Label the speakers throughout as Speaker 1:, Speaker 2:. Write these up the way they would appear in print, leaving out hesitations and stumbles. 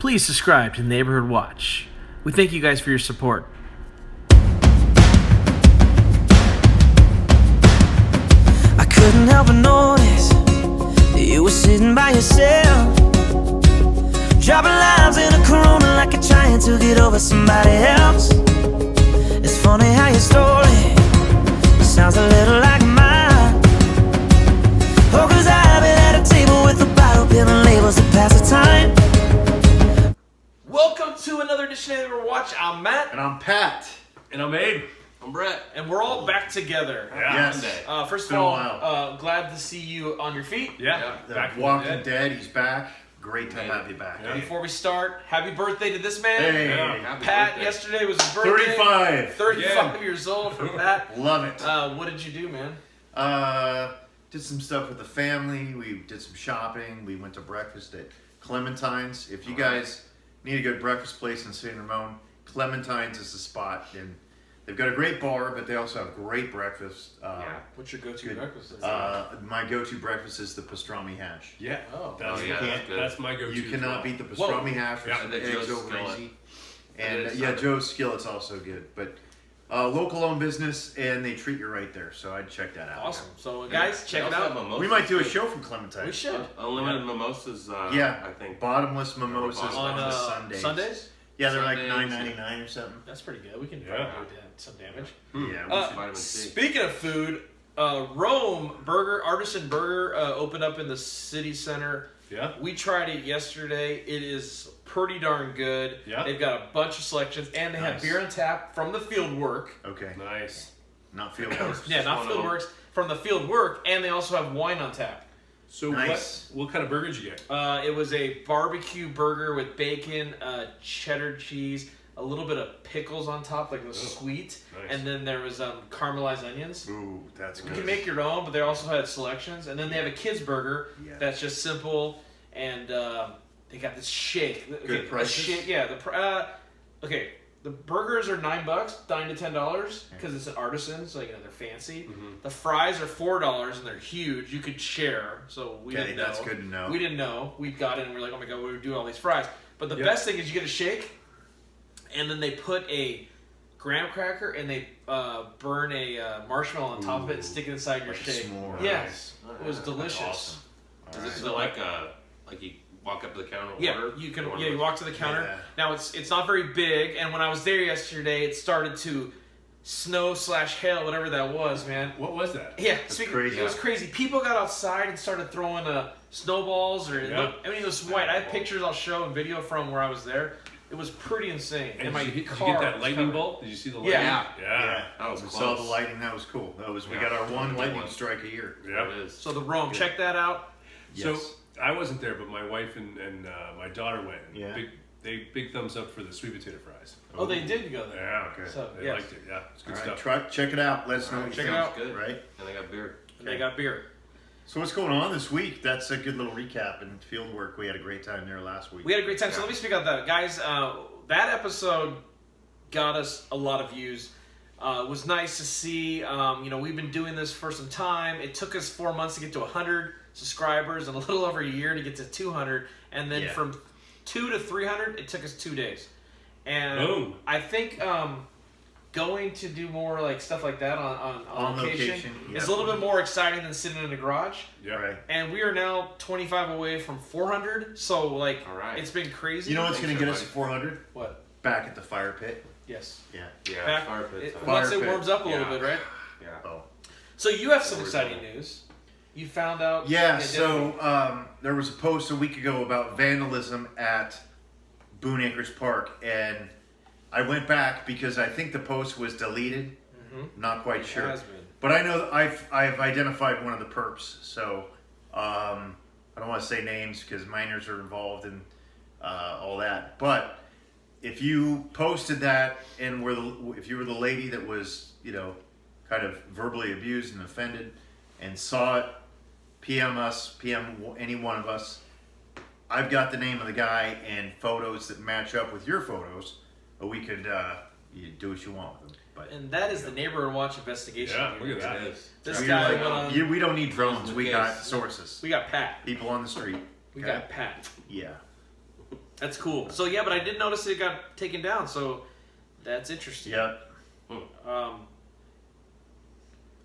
Speaker 1: please subscribe to Neighborhood Watch. We thank you guys for your support.
Speaker 2: I couldn't help but notice that you were sitting by yourself, dropping lines in a Corona like you're trying to get over somebody else. It's funny how your story sounds a little like mine. Oh, 'cause I've been at a table with a bottle, peeling labels to pass the time.
Speaker 1: Welcome to another edition of Neighborhood Watch. I'm Matt.
Speaker 3: And I'm Pat.
Speaker 4: And I'm Abe.
Speaker 5: I'm Brett.
Speaker 1: And we're all back together.
Speaker 3: Yes.
Speaker 1: First of
Speaker 3: Been a
Speaker 1: all,
Speaker 3: while.
Speaker 1: glad to see you on your feet.
Speaker 4: Yeah.
Speaker 3: The
Speaker 4: Back from
Speaker 3: Walking
Speaker 4: the
Speaker 3: Dead. He's back. Great to have you back.
Speaker 4: Yeah.
Speaker 1: Before we start, happy birthday to this man.
Speaker 3: Hey.
Speaker 4: Yeah.
Speaker 5: Happy
Speaker 1: Pat,
Speaker 5: birthday.
Speaker 1: yesterday was his birthday.
Speaker 3: 35.
Speaker 1: 35 years old for Pat.
Speaker 3: Love it.
Speaker 1: What did you do, man?
Speaker 3: Did some stuff with the family. We did some shopping. We went to breakfast at Clementine's. If you guys need a good breakfast place in San Ramon, Clementine's is the spot. And they've got a great bar, but they also have great breakfast.
Speaker 1: What's your go-to
Speaker 3: good.
Speaker 1: breakfast?
Speaker 3: My go-to breakfast is the pastrami hash.
Speaker 4: Yeah.
Speaker 1: Oh.
Speaker 4: That's,
Speaker 5: yeah, that's good.
Speaker 4: that's my go-to.
Speaker 3: You cannot beat the pastrami hash with
Speaker 4: Yeah.
Speaker 3: some
Speaker 5: And the
Speaker 3: eggs
Speaker 5: Joe's
Speaker 3: over
Speaker 5: skillet.
Speaker 3: easy.
Speaker 5: It
Speaker 3: And
Speaker 5: is
Speaker 3: yeah,
Speaker 5: solid.
Speaker 3: Joe's Skillet's also good. But local owned business, and they treat you right there. So I'd check that out.
Speaker 1: Awesome. So, guys, check
Speaker 5: They
Speaker 1: it
Speaker 5: also have
Speaker 1: out.
Speaker 5: mimosas
Speaker 3: We might do a
Speaker 5: too.
Speaker 3: show from Clementine.
Speaker 1: We should.
Speaker 5: Unlimited mimosas.
Speaker 3: Yeah,
Speaker 5: I think.
Speaker 3: bottomless mimosas
Speaker 1: On
Speaker 3: on Sundays.
Speaker 1: Sundays?
Speaker 3: Yeah, they're like
Speaker 5: Sundays.
Speaker 3: $9.99 or something.
Speaker 1: That's pretty good. We can
Speaker 4: Yeah.
Speaker 1: probably do some damage.
Speaker 3: Yeah, we should.
Speaker 5: Vitamin C.
Speaker 1: Speaking of food, Rome Burger, Artisan Burger, opened up in the city center.
Speaker 4: Yeah.
Speaker 1: We tried it yesterday. It is pretty darn good.
Speaker 4: Yeah.
Speaker 1: They've got a bunch of selections, and they have
Speaker 3: Nice.
Speaker 1: beer on tap from the field work.
Speaker 3: Okay,
Speaker 4: Nice.
Speaker 3: not field works.
Speaker 1: Yeah, not
Speaker 5: one
Speaker 1: field
Speaker 5: of them.
Speaker 1: works, from the field work, and they also have wine on tap.
Speaker 4: So
Speaker 3: Nice.
Speaker 4: what kind of burger did you get?
Speaker 1: It was a barbecue burger with bacon, cheddar cheese, a little bit of pickles on top, like the sweet,
Speaker 4: nice.
Speaker 1: and then there was caramelized onions.
Speaker 3: Ooh, that's
Speaker 1: You
Speaker 3: good.
Speaker 1: can make your own, but they also had selections. And then they have a kids burger
Speaker 3: Yeah.
Speaker 1: that's just simple, and they got this shake.
Speaker 3: Good
Speaker 1: a
Speaker 3: prices?
Speaker 1: shake, yeah. Okay, the burgers are $9, $9 to $10, because it's an artisan, so they're fancy. The fries are $4 and they're huge. You could share, so we
Speaker 3: Okay,
Speaker 1: didn't know.
Speaker 3: that's good to know.
Speaker 1: We didn't know. We got in and we're like, oh my god, we would do all these fries. But the
Speaker 4: Yep.
Speaker 1: best thing is you get a shake, and then they put a graham cracker and they burn a marshmallow on top of it and stick it inside your
Speaker 3: Like a
Speaker 1: shake.
Speaker 3: s'more.
Speaker 1: Yes,
Speaker 5: Nice.
Speaker 1: it was delicious.
Speaker 4: awesome.
Speaker 5: Is this like you walk up to the counter? and
Speaker 1: Yeah,
Speaker 5: order?
Speaker 1: you can.
Speaker 5: Order
Speaker 1: Yeah, you
Speaker 5: those?
Speaker 1: walk to the counter.
Speaker 3: Yeah.
Speaker 1: Now it's not very big, and when I was there yesterday, it started to snow/hail, whatever that was, man.
Speaker 4: What was that?
Speaker 1: Yeah,
Speaker 3: crazy.
Speaker 1: It was crazy. People got outside and started throwing snowballs, or
Speaker 4: Yeah.
Speaker 1: I mean, it was white. I have pictures I'll show and video from where I was there. It was pretty insane.
Speaker 4: And
Speaker 1: my
Speaker 4: did you
Speaker 1: car
Speaker 4: get that
Speaker 1: was
Speaker 4: lightning
Speaker 1: covered.
Speaker 4: bolt? Did you see the
Speaker 1: Yeah.
Speaker 4: lightning?
Speaker 3: Yeah,
Speaker 5: That was
Speaker 3: we
Speaker 5: close.
Speaker 3: saw the lighting. That was cool. We got our one
Speaker 5: Good
Speaker 3: lightning
Speaker 5: one.
Speaker 3: strike a year.
Speaker 4: Yeah.
Speaker 5: It is.
Speaker 1: So the Rome, check that out.
Speaker 4: So
Speaker 3: Yes.
Speaker 4: I wasn't there, but my wife and my daughter went.
Speaker 3: Yeah.
Speaker 4: Big thumbs up for the sweet potato fries.
Speaker 1: Oh, they did go there.
Speaker 4: Yeah.
Speaker 3: Okay.
Speaker 1: So
Speaker 4: They
Speaker 1: yes.
Speaker 4: liked it. Yeah. It's good
Speaker 3: All right,
Speaker 4: stuff.
Speaker 3: check it out. Let us know what you
Speaker 1: check it
Speaker 3: think.
Speaker 1: out.
Speaker 5: Good.
Speaker 3: Right.
Speaker 5: And they got beer.
Speaker 1: And they got beer.
Speaker 3: So what's going on this week? That's a good little recap in field work. We had a great time there last week.
Speaker 1: We had a great time. So let me speak about that, guys. That episode got us a lot of views. It was nice to see. We've been doing this for some time. It took us 4 months to get to 100 subscribers, and a little over a year to get to 200. And then
Speaker 3: Yeah.
Speaker 1: from 2 to 300, it took us 2 days. And
Speaker 4: Boom.
Speaker 1: I think going to do more like stuff like that on location is a little bit more exciting than sitting in a garage.
Speaker 4: Yeah.
Speaker 3: Right.
Speaker 1: And we are now 25 away from 400. So like,
Speaker 5: All right.
Speaker 1: it's been crazy.
Speaker 3: You know what's going to
Speaker 5: Thanks,
Speaker 3: get us to 400?
Speaker 1: What?
Speaker 3: Back at the fire pit.
Speaker 1: Yes.
Speaker 3: Yeah.
Speaker 5: Yeah.
Speaker 1: Back,
Speaker 5: fire pit.
Speaker 1: once
Speaker 3: Fire
Speaker 1: it
Speaker 3: pit.
Speaker 1: warms up a little
Speaker 5: Yeah.
Speaker 1: bit, right?
Speaker 5: Yeah.
Speaker 3: Oh.
Speaker 1: So you have some
Speaker 5: We're
Speaker 1: exciting
Speaker 5: done.
Speaker 1: news. You found out.
Speaker 3: Yeah,
Speaker 1: the
Speaker 3: so there was a post a week ago about vandalism at Boone Acres Park, and I went back because I think the post was deleted. Not quite
Speaker 1: identity
Speaker 3: sure.
Speaker 1: has been.
Speaker 3: But I know that I've identified one of the perps, so I don't want to say names because minors are involved in all that. But if you posted that and if you were the lady that was kind of verbally abused and offended and saw it, PM us, PM any one of us. I've got the name of the guy and photos that match up with your photos. We could you do what you want with them. But
Speaker 1: And that is the Neighborhood Watch investigation.
Speaker 4: Yeah,
Speaker 1: unit.
Speaker 4: look at that.
Speaker 5: It is.
Speaker 1: This
Speaker 3: we,
Speaker 1: guy
Speaker 3: like,
Speaker 1: went on.
Speaker 3: we don't need drones. We got
Speaker 5: Case.
Speaker 3: sources.
Speaker 1: We got Pat.
Speaker 3: People on the street.
Speaker 1: We
Speaker 3: Okay?
Speaker 1: got Pat.
Speaker 3: Yeah.
Speaker 1: That's cool. So yeah, but I did notice it got taken down. So that's interesting.
Speaker 3: Yeah.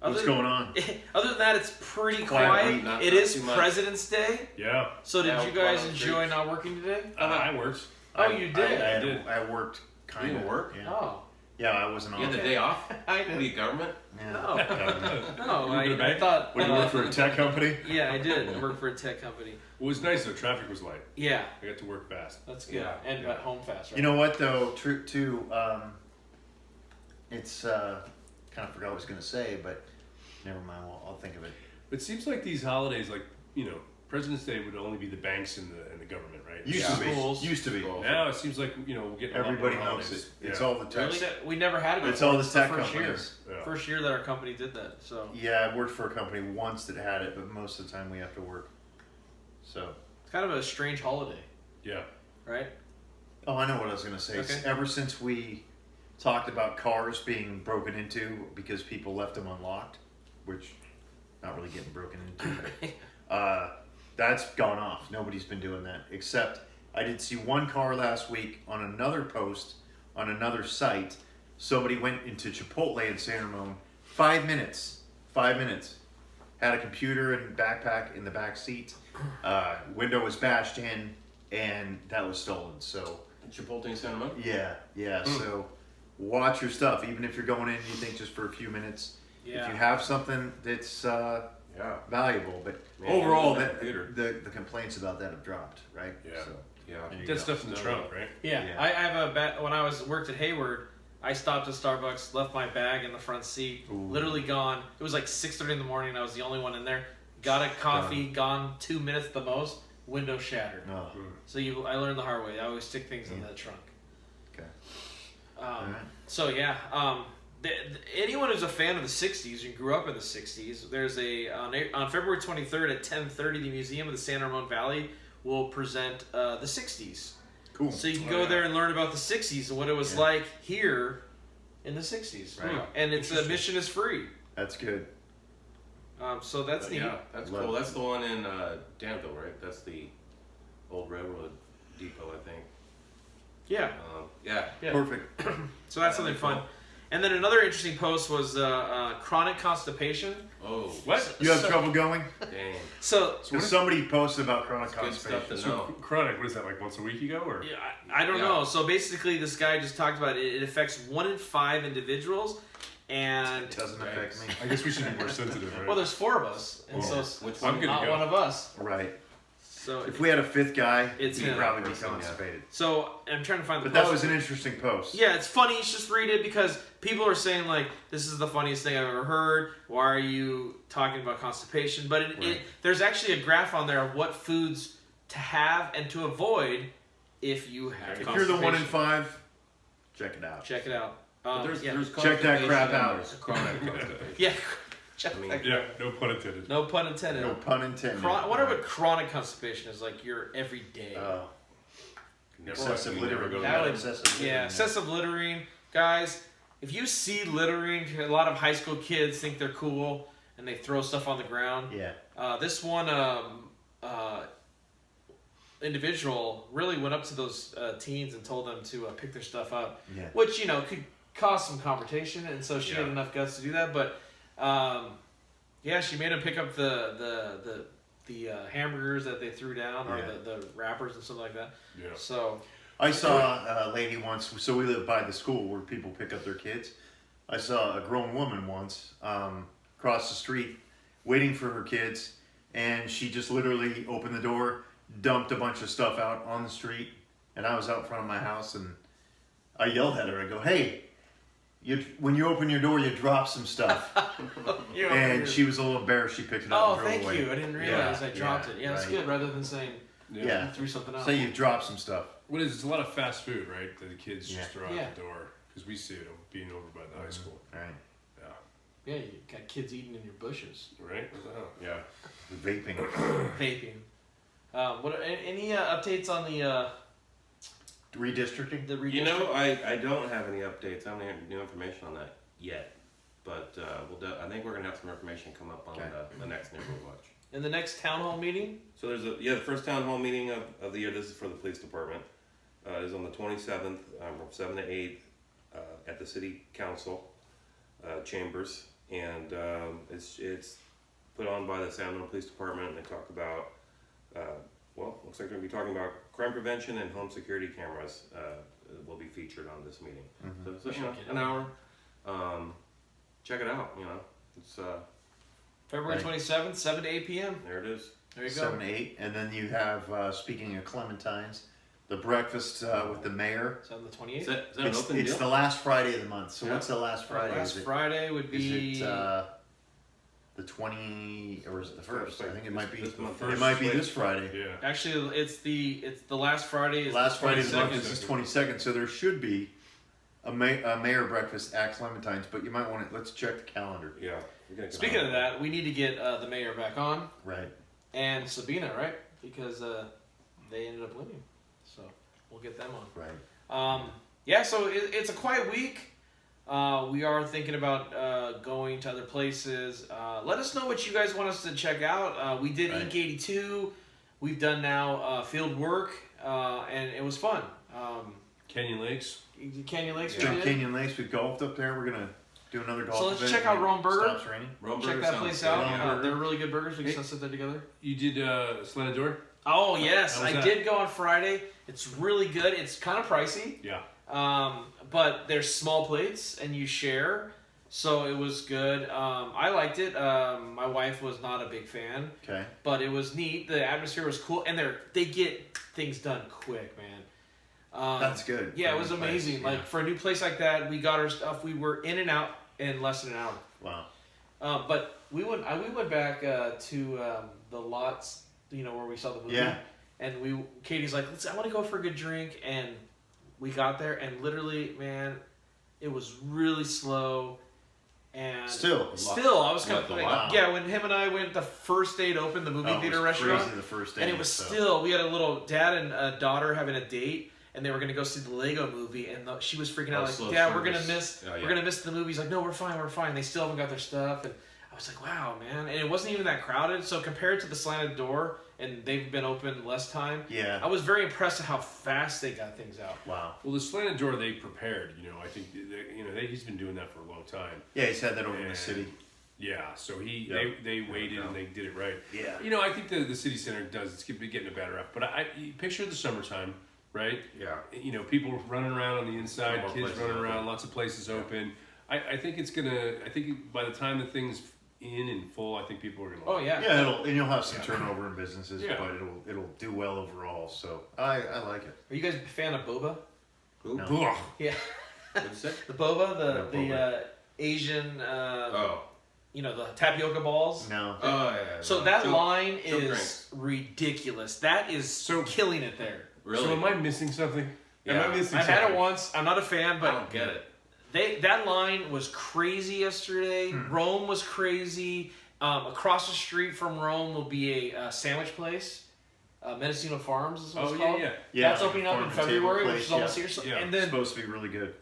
Speaker 3: What's
Speaker 1: Other-
Speaker 3: going on?
Speaker 1: Other than that, it's pretty
Speaker 3: Quiet
Speaker 1: quiet.
Speaker 3: week,
Speaker 5: not
Speaker 1: It is
Speaker 5: too much.
Speaker 1: President's Day.
Speaker 4: Yeah.
Speaker 1: So did
Speaker 5: Yeah,
Speaker 1: you guys
Speaker 5: well,
Speaker 1: enjoy
Speaker 5: great.
Speaker 1: not working today?
Speaker 4: I worked.
Speaker 1: Oh, you did.
Speaker 3: I worked kind
Speaker 5: You
Speaker 3: of.
Speaker 5: didn't work?
Speaker 3: Yeah.
Speaker 1: Oh.
Speaker 3: Yeah, I wasn't on.
Speaker 5: You had the day off?
Speaker 1: I
Speaker 5: What are you, government?
Speaker 3: Yeah.
Speaker 1: No.
Speaker 3: Government.
Speaker 1: No,
Speaker 4: You were
Speaker 1: I
Speaker 4: back?
Speaker 1: thought.
Speaker 3: What do you work for a tech company?
Speaker 1: Yeah, I did. I work for a tech company.
Speaker 4: What was nice though, traffic was light.
Speaker 1: Yeah,
Speaker 4: I got to work fast.
Speaker 1: that's good.
Speaker 5: Yeah,
Speaker 1: And
Speaker 4: yeah.
Speaker 1: at home fast, right?
Speaker 3: You know what though? True to it's kind of forgot what I was gonna say, but never mind. I'll think of it.
Speaker 4: It seems like these holidays, like President's Day would only be the banks and the government, right?
Speaker 3: Used
Speaker 5: Yeah.
Speaker 3: to be.
Speaker 1: Schools.
Speaker 3: Used to be.
Speaker 5: Schools.
Speaker 4: Now it seems like we're getting a lot
Speaker 3: Everybody
Speaker 4: more
Speaker 3: knows it.
Speaker 4: holidays.
Speaker 3: It's
Speaker 4: Yeah.
Speaker 3: all the tech.
Speaker 1: Really? We never had it before.
Speaker 3: It's all the
Speaker 1: It's
Speaker 3: tech
Speaker 1: first
Speaker 3: companies.
Speaker 4: Yeah.
Speaker 1: First year that our company did that. So
Speaker 3: Yeah, I worked for a company once that had it, but most of the time we have to work. So.
Speaker 1: it's kind of a strange holiday,
Speaker 4: Yeah.
Speaker 1: right?
Speaker 3: Oh, I know what I was gonna say.
Speaker 1: Okay.
Speaker 3: Ever since we talked about cars being broken into because people left them unlocked, which not really getting broken into, but, that's gone off. Nobody's been doing that except I did see one car last week on another post on another site. Somebody went into Chipotle in San Ramon. 5 minutes. 5 minutes. Had a computer and backpack in the back seat. Window was bashed in, and that was stolen. So
Speaker 5: Chipotle in Santa Monica?
Speaker 3: yeah. So watch your stuff. Even if you're going in, you think just for a few minutes.
Speaker 1: Yeah.
Speaker 3: If you have something that's
Speaker 5: Yeah.
Speaker 3: valuable, but
Speaker 5: Man,
Speaker 3: overall,
Speaker 5: you need a
Speaker 3: that,
Speaker 5: computer.
Speaker 3: the complaints about that have dropped, right?
Speaker 4: Yeah.
Speaker 3: So,
Speaker 5: Yeah.
Speaker 3: there you
Speaker 4: That
Speaker 3: go.
Speaker 4: stuff's in the trunk, right?
Speaker 1: Yeah,
Speaker 3: Yeah.
Speaker 1: I have a bag. When I worked at Hayward, I stopped at Starbucks, left my bag in the front seat,
Speaker 3: Ooh.
Speaker 1: literally gone. It was like 6:30 in the morning. I was the only one in there. Got a coffee, gone 2 minutes the most. Window shattered.
Speaker 3: Oh,
Speaker 1: So I learned the hard way. I always stick things in the trunk.
Speaker 3: okay.
Speaker 1: Um,
Speaker 3: Alright.
Speaker 1: So yeah, anyone who's a fan of the '60s and grew up in the '60s, there's on February 23rd at 10:30, the Museum of the San Ramon Valley will present the '60s.
Speaker 3: Cool.
Speaker 1: So you can
Speaker 4: Oh,
Speaker 1: go
Speaker 4: yeah.
Speaker 1: there and learn about the '60s and what it was
Speaker 3: Yeah.
Speaker 1: like here in the '60s.
Speaker 3: Right.
Speaker 1: And it's admission is free.
Speaker 3: That's good.
Speaker 1: So that's neat.
Speaker 5: Yeah, that's
Speaker 3: Love
Speaker 5: cool.
Speaker 3: it.
Speaker 5: That's the one in Danville, right? That's the old railroad depot, I think.
Speaker 1: Yeah.
Speaker 5: Yeah.
Speaker 1: Yeah.
Speaker 3: Perfect.
Speaker 1: So that's something fun. And then another interesting post was chronic constipation.
Speaker 5: Oh,
Speaker 4: What?
Speaker 3: You have
Speaker 1: So-
Speaker 3: trouble going?
Speaker 5: dang.
Speaker 1: So
Speaker 3: Because somebody posted about chronic
Speaker 5: That's good stuff
Speaker 3: constipation.
Speaker 5: to know.
Speaker 4: Chronic, what is that, like once a week you go? Or?
Speaker 1: yeah, I don't
Speaker 5: Yeah.
Speaker 1: know. So basically, this guy just talked about it. It affects 1 in 5 individuals, and
Speaker 3: It doesn't affect me.
Speaker 4: I guess we should be more sensitive, right?
Speaker 1: well, there's 4 of us, and
Speaker 3: Yeah.
Speaker 1: so
Speaker 5: Which
Speaker 4: I'm
Speaker 5: one?
Speaker 4: good to
Speaker 1: not
Speaker 4: go.
Speaker 1: one of us.
Speaker 3: Right.
Speaker 1: So
Speaker 3: If we had a fifth guy,
Speaker 1: It's
Speaker 3: he'd
Speaker 1: him.
Speaker 3: probably be
Speaker 5: Person, yeah.
Speaker 3: constipated.
Speaker 1: so I'm trying to find the
Speaker 3: But that
Speaker 1: post.
Speaker 3: was an interesting post.
Speaker 1: Yeah, it's funny. You should just read it because people are saying like, "This is the funniest thing I've ever heard." Why are you talking about constipation? But there's actually a graph on there of what foods to have and to avoid if you have
Speaker 3: If
Speaker 1: constipation.
Speaker 3: you're the 1 in 5, check it out.
Speaker 1: Check it out.
Speaker 5: There's
Speaker 1: yeah.
Speaker 3: Check that crap
Speaker 5: constipation
Speaker 3: out.
Speaker 5: and there's chronic constipation.
Speaker 1: Yeah. Check
Speaker 5: I mean,
Speaker 1: that.
Speaker 4: Yeah, no pun intended.
Speaker 1: No pun intended.
Speaker 3: No pun intended.
Speaker 1: I wonder what chronic constipation is like. Your everyday.
Speaker 3: Excessive
Speaker 5: we
Speaker 3: littering.
Speaker 5: never go to
Speaker 1: That
Speaker 5: that.
Speaker 1: would-
Speaker 3: Excessive littering.
Speaker 1: Yeah, excessive littering, guys. If you see littering, a lot of high school kids think they're cool and they throw stuff on the ground.
Speaker 3: Yeah.
Speaker 1: This one individual really went up to those teens and told them to pick their stuff up,
Speaker 3: Yeah.
Speaker 1: which could cause some confrontation, and so she had
Speaker 4: Yeah.
Speaker 1: enough guts to do that. But yeah, she made them pick up the hamburgers that they threw down or
Speaker 3: Yeah.
Speaker 1: the wrappers and stuff like that.
Speaker 4: Yeah.
Speaker 1: So
Speaker 3: I saw a lady once, so we live by the school where people pick up their kids. I saw a grown woman once across the street waiting for her kids, and she just literally opened the door, dumped a bunch of stuff out on the street, and I was out front of my house, and I yelled at her. I go, "Hey, when you open your door, you drop some stuff." And she was a little embarrassed. She picked it up
Speaker 1: Oh,
Speaker 3: and drove
Speaker 1: thank
Speaker 3: away.
Speaker 1: you. I didn't realize
Speaker 3: Yeah,
Speaker 1: I dropped
Speaker 3: yeah,
Speaker 1: it. Yeah, that's
Speaker 3: right.
Speaker 1: good. Rather than saying
Speaker 3: Yeah.
Speaker 1: I threw something out.
Speaker 3: Say you dropped some stuff.
Speaker 4: What is it? It's a lot of fast food, right? That the kids
Speaker 3: Yeah.
Speaker 4: just throw out
Speaker 1: Yeah.
Speaker 4: the door. Because we see it being over by the high school.
Speaker 3: All right.
Speaker 4: Yeah.
Speaker 1: Yeah, you got kids eating in your bushes,
Speaker 4: Right? What the hell?
Speaker 5: Yeah.
Speaker 3: Vaping.
Speaker 1: vaping. What? Any updates on the
Speaker 3: Redistricting?
Speaker 1: redistrict?
Speaker 5: You know, I don't have any updates. I don't have new information on that yet. But I think we're going to have some information come up on
Speaker 3: Okay.
Speaker 5: the next Neighborhood Watch.
Speaker 1: in the next town hall meeting?
Speaker 5: So there's the first town hall meeting of the year. This is for the police department. is on the 27th from 7 to 8 at the City Council chambers, and it's put on by the San Antonio Police Department, and they talk about looks like they're going to be talking about crime prevention and home security cameras will be featured on this meeting. So an hour. Check it out. It's
Speaker 1: February 27th, 7 to 8 p.m.
Speaker 5: there. It is.
Speaker 1: There you go.
Speaker 3: 7 to 8, and then you have speaking of Clementines, the breakfast with the mayor.
Speaker 1: 7 to 28th.
Speaker 5: Is that an
Speaker 3: It's,
Speaker 5: open
Speaker 3: it's
Speaker 5: deal?
Speaker 3: the last Friday of the month. So
Speaker 5: Yeah.
Speaker 3: what's the last Friday?
Speaker 1: Last
Speaker 3: is it,
Speaker 1: Friday would be.
Speaker 3: is it the 20 or is it the first? I think it might be.
Speaker 5: This month.
Speaker 3: It might be this Friday.
Speaker 4: Yeah.
Speaker 1: Actually, it's the last Friday. Is
Speaker 3: Last
Speaker 1: the
Speaker 3: Friday of the month
Speaker 1: 22nd.
Speaker 3: is the 22nd, so there should be a mayor breakfast at Clementine's, but you might want to, let's check the calendar.
Speaker 5: Yeah. We're gonna
Speaker 1: Speaking of that, we need to get the mayor back on
Speaker 3: Right.
Speaker 1: and Sabina, right? Because they ended up winning, so we'll get them on.
Speaker 3: Right.
Speaker 1: Yeah, so it's a quiet week. We are thinking about going to other places. Let us know what you guys want us to check out. We did
Speaker 3: Right.
Speaker 1: Ink 82. We've done now field work, and it was fun.
Speaker 4: Canyon Lakes.
Speaker 1: Canyon Lakes,
Speaker 3: Jump
Speaker 1: we did.
Speaker 3: Canyon Lakes, we golfed up there. We're gonna do another golf
Speaker 1: So let's
Speaker 3: event
Speaker 1: check out
Speaker 3: when it
Speaker 1: Rome Burger.
Speaker 3: Stops raining.
Speaker 5: Rome
Speaker 1: Check
Speaker 5: Burger
Speaker 1: that
Speaker 5: sounds
Speaker 1: place
Speaker 5: good.
Speaker 1: out.
Speaker 3: Rome Burger.
Speaker 1: They're really good burgers. We can sit there together.
Speaker 4: You did Slenador?
Speaker 1: Oh yes,
Speaker 4: How was
Speaker 1: I
Speaker 4: that?
Speaker 1: did go on Friday. It's really good. It's kind of pricey,
Speaker 4: Yeah.
Speaker 1: but there's small plates and you share, so it was good. I liked it. My wife was not a big fan,
Speaker 3: Okay.
Speaker 1: but it was neat. The atmosphere was cool, and they get things done quick, man.
Speaker 3: That's good.
Speaker 1: Yeah,
Speaker 3: for
Speaker 1: it was
Speaker 3: a new place,
Speaker 1: amazing.
Speaker 3: yeah.
Speaker 1: Like for a new place like that, we got our stuff. We were in and out in less than an hour.
Speaker 3: Wow.
Speaker 1: But we went back to the lots, where we saw the movie.
Speaker 3: Yeah.
Speaker 1: And Katie's like, I want to go for a good drink, and we got there, and literally, man, it was really slow, and
Speaker 3: Still.
Speaker 1: I was kind of
Speaker 5: What,
Speaker 1: like,
Speaker 5: the lot?
Speaker 1: yeah. When him and I went the first day to open the movie
Speaker 3: Oh, it
Speaker 1: theater
Speaker 3: was
Speaker 1: restaurant,
Speaker 3: crazy the first day.
Speaker 1: and it was
Speaker 3: so.
Speaker 1: still, we had a little dad and daughter having a date. And they were gonna go see the Lego movie, and she was freaking out
Speaker 5: slow
Speaker 1: like, "Dad, we're
Speaker 5: service.
Speaker 1: gonna miss the movie." He's like, "No, we're fine. They still haven't got their stuff." And I was like, "Wow, man!" And it wasn't even that crowded. So compared to the Slanted Door, and they've been open less time,
Speaker 3: Yeah.
Speaker 1: I was very impressed at how fast they got things out.
Speaker 3: Wow.
Speaker 4: Well, the Slanted Door they prepared. I think he's been doing that for a long time.
Speaker 3: Yeah, he's had that over in the
Speaker 4: And-
Speaker 3: city.
Speaker 4: Yeah, so
Speaker 3: Yep.
Speaker 4: they waited and they did it right.
Speaker 3: Yeah.
Speaker 4: I think the city center does. It's getting a better rep. But you picture the summertime, right?
Speaker 5: Yeah.
Speaker 4: People running around on the inside,
Speaker 5: More
Speaker 4: kids
Speaker 5: places
Speaker 4: running around,
Speaker 5: open.
Speaker 4: lots of places open. I think it's gonna. I think by the time the thing's in and full, I think people are gonna.
Speaker 1: Oh yeah.
Speaker 3: Yeah, and you'll have some turnover in businesses,
Speaker 4: Yeah.
Speaker 3: but it'll do well overall. So I like it.
Speaker 1: Are you guys a fan of boba?
Speaker 5: Who?
Speaker 3: No.
Speaker 4: Ugh.
Speaker 1: Yeah.
Speaker 5: What'd you say?
Speaker 1: The boba,
Speaker 3: No,
Speaker 1: the
Speaker 3: boba.
Speaker 1: Asian,
Speaker 5: Oh.
Speaker 1: the tapioca balls.
Speaker 3: No.
Speaker 5: Oh yeah.
Speaker 1: So
Speaker 5: no.
Speaker 1: that
Speaker 5: Chill-
Speaker 1: line
Speaker 5: chill
Speaker 1: is
Speaker 5: drinks.
Speaker 1: ridiculous. That is
Speaker 4: So-
Speaker 1: killing it there.
Speaker 5: Really?
Speaker 4: So am I missing something? Am I
Speaker 5: Yeah.
Speaker 4: missing
Speaker 1: I've
Speaker 4: something?
Speaker 1: had it once. I'm not a fan,
Speaker 5: I
Speaker 1: but
Speaker 5: don't get it.
Speaker 1: that line was crazy yesterday. Rome was crazy. Across the street from Rome will be a sandwich place. Mendocino Farms is what
Speaker 4: Oh
Speaker 1: it's
Speaker 4: yeah,
Speaker 1: called.
Speaker 4: yeah.
Speaker 3: Yeah,
Speaker 1: That's opening up
Speaker 3: farm
Speaker 1: in
Speaker 3: to table
Speaker 1: February,
Speaker 3: place,
Speaker 1: which is almost
Speaker 3: yeah.
Speaker 1: here. So,
Speaker 4: Yeah.
Speaker 1: and
Speaker 3: It's
Speaker 1: then
Speaker 3: supposed to be really good.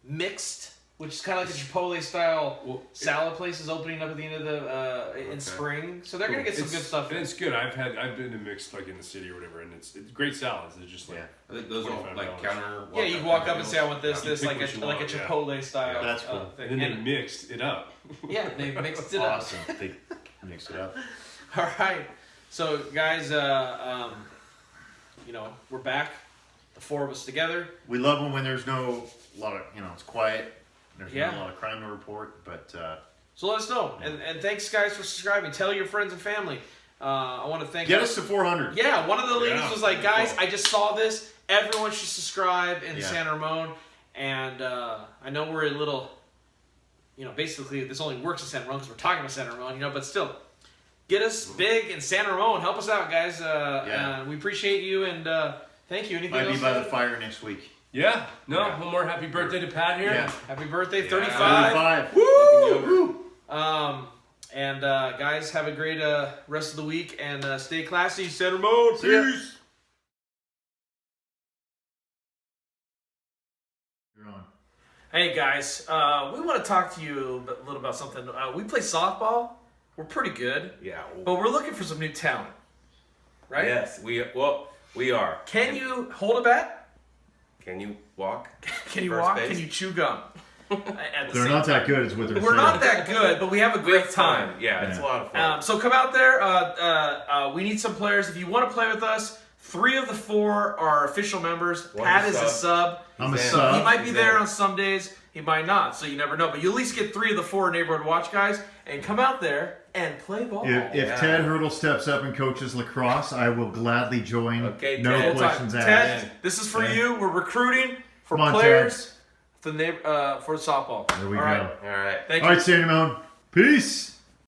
Speaker 1: mixed, which is kind of like a Chipotle style
Speaker 4: Well,
Speaker 1: salad place, is opening up at the end of the in
Speaker 5: Okay.
Speaker 1: spring. So they're gonna get some
Speaker 4: It's-
Speaker 1: good stuff.
Speaker 4: And
Speaker 1: in.
Speaker 4: it's good. I've been to mixed like in the city or whatever, and it's great salads. They're just like
Speaker 3: Yeah.
Speaker 5: I think those are all like
Speaker 4: $25.
Speaker 5: counter.
Speaker 1: Yeah, you walk up and say, "I want this,
Speaker 4: You
Speaker 1: this,"
Speaker 4: pick
Speaker 1: like
Speaker 4: what you
Speaker 1: a
Speaker 4: want, yeah.
Speaker 1: Chipotle style.
Speaker 3: That's cool.
Speaker 1: thing.
Speaker 4: and then they
Speaker 1: And-
Speaker 4: mixed it up.
Speaker 1: yeah, they mixed it
Speaker 3: Awesome. They mix it up.
Speaker 1: up. All right, so guys, we're back, the four of us together.
Speaker 3: We love them when there's no lot of it's quiet. There's
Speaker 1: Yeah.
Speaker 3: not a lot of crime to report, but
Speaker 1: So let us know, and thanks guys for subscribing. Tell your friends and family. I want to thank.
Speaker 3: get us to 400.
Speaker 1: Yeah, one of the ladies
Speaker 4: Yeah,
Speaker 1: was like,
Speaker 4: pretty
Speaker 1: "Guys,
Speaker 4: cool.
Speaker 1: I just saw this. Everyone should subscribe in
Speaker 3: Yeah.
Speaker 1: San Ramon." And I know we're a little, basically this only works in San Ramon because we're talking about San Ramon, but still, get us big in San Ramon. Help us out, guys.
Speaker 3: Yeah.
Speaker 1: We appreciate you, and thank you. Anything
Speaker 3: Might
Speaker 1: else?
Speaker 3: be by the
Speaker 1: Ed?
Speaker 3: fire next week.
Speaker 4: Yeah. No.
Speaker 5: Yeah.
Speaker 4: One more happy birthday to Pat here.
Speaker 3: Yeah.
Speaker 1: Happy birthday,
Speaker 5: Yeah.
Speaker 1: 35.
Speaker 3: 35.
Speaker 5: Woo!
Speaker 1: And guys, have a great rest of the week, and stay classy. San Ramon.
Speaker 3: See ya.
Speaker 1: Peace.
Speaker 3: You're on.
Speaker 1: Hey guys, we want to talk to you a little about something. We play softball. We're pretty good,
Speaker 5: Yeah.
Speaker 1: but we're looking for some new talent, right?
Speaker 5: Yes. We are.
Speaker 1: Can you hold a bat?
Speaker 5: Can you walk?
Speaker 1: Can you
Speaker 5: First
Speaker 1: walk?
Speaker 5: base?
Speaker 1: Can you chew gum? At the
Speaker 3: They're
Speaker 1: same
Speaker 3: not
Speaker 1: time.
Speaker 3: that good, is what they're
Speaker 1: We're
Speaker 3: saying.
Speaker 1: not that good, but we have a great time.
Speaker 5: Yeah, it's a
Speaker 3: Yeah.
Speaker 5: lot of fun.
Speaker 1: So come out there. We need some players. If you want to play with us, 3 of the 4 are official members.
Speaker 5: One's
Speaker 1: Pat
Speaker 5: a
Speaker 1: is a
Speaker 5: sub.
Speaker 1: sub.
Speaker 3: I'm a
Speaker 5: He's in.
Speaker 3: sub.
Speaker 1: He might be
Speaker 5: He's
Speaker 1: there
Speaker 5: in.
Speaker 1: on some days. He might not. So you never know. But you at least get 3 of the 4 neighborhood watch guys and come out there and play ball.
Speaker 3: If
Speaker 5: Yeah.
Speaker 3: Ted Hurdle steps up and coaches lacrosse, I will gladly join.
Speaker 5: Okay,
Speaker 3: no
Speaker 5: Ted.
Speaker 3: questions asked.
Speaker 1: Ted, this is for
Speaker 3: Ted.
Speaker 1: you. We're recruiting for
Speaker 3: Come on,
Speaker 1: players for softball.
Speaker 3: There we
Speaker 1: All
Speaker 3: go.
Speaker 1: right.
Speaker 5: All right.
Speaker 1: Thank
Speaker 3: All
Speaker 1: you.
Speaker 3: right, Sandy Moan. Peace.